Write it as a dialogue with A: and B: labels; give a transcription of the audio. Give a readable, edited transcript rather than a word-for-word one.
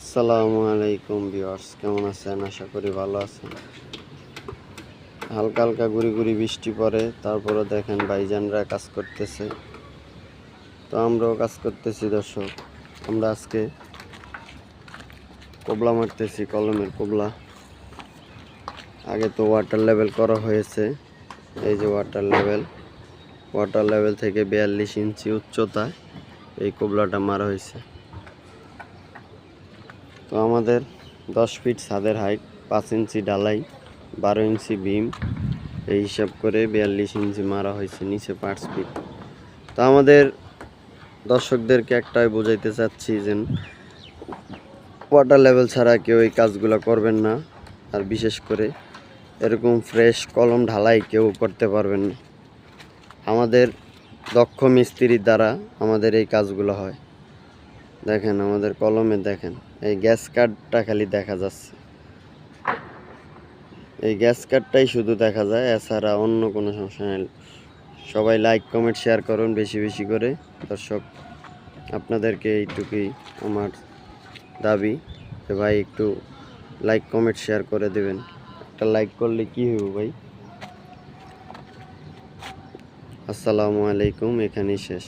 A: আসসালামু আলাইকুম ভিউয়ার্স, কেমন আছেন? আশা করি ভালো আছেন। হালকা হালকা গুড়ি গুড়ি বৃষ্টি পড়ে, তারপরে দেখেন ভাইজানরা কাজ করতেছে, তো আমরাও কাজ করতেছি। দর্শক, আমরা আজকে কোবলা মারতেছি, কলমের কোবলা। আগে তো ওয়াটার লেভেল করা হয়েছে, এই যে ওয়াটার লেভেল থেকে 42 ইঞ্চি উচ্চতায় এই কোবলাটা মারা হয়েছে। তো আমাদের 10 ফিট ছাদের হাইট, 5 ইঞ্চি ঢালাই, 12 ইঞ্চি বিম, এই হিসাব করে 42 ইঞ্চি মারা হয়েছে নিচে 5 ফিট। তো আমাদের দর্শকদেরকে একটাই বোঝাইতে চাচ্ছি যে ওয়াটার লেভেল ছাড়া কেউ এই কাজগুলো করবেন না, আর বিশেষ করে এরকম ফ্রেশ কলম ঢালাই কেউ করতে পারবেন না। আমাদের দক্ষ মিস্ত্রির দ্বারা আমাদের এই কাজগুলো হয়। দেখেন আমাদের কলমে, দেখেন এই গ্যাস কার্ডটা খালি দেখা যাচ্ছে, এই গ্যাস কার্ডটাই শুধু দেখা যায়, এছাড়া অন্য কোনো সমস্যা নেই। সবাই লাইক কমেন্ট শেয়ার করুন বেশি বেশি করে। দর্শক, আপনাদেরকে এইটুকুই আমার দাবি যে ভাই একটু লাইক কমেন্ট শেয়ার করে দেবেন। একটা লাইক করলে কি হইব ভাই? আসসালামু আলাইকুম, এখানেই শেষ।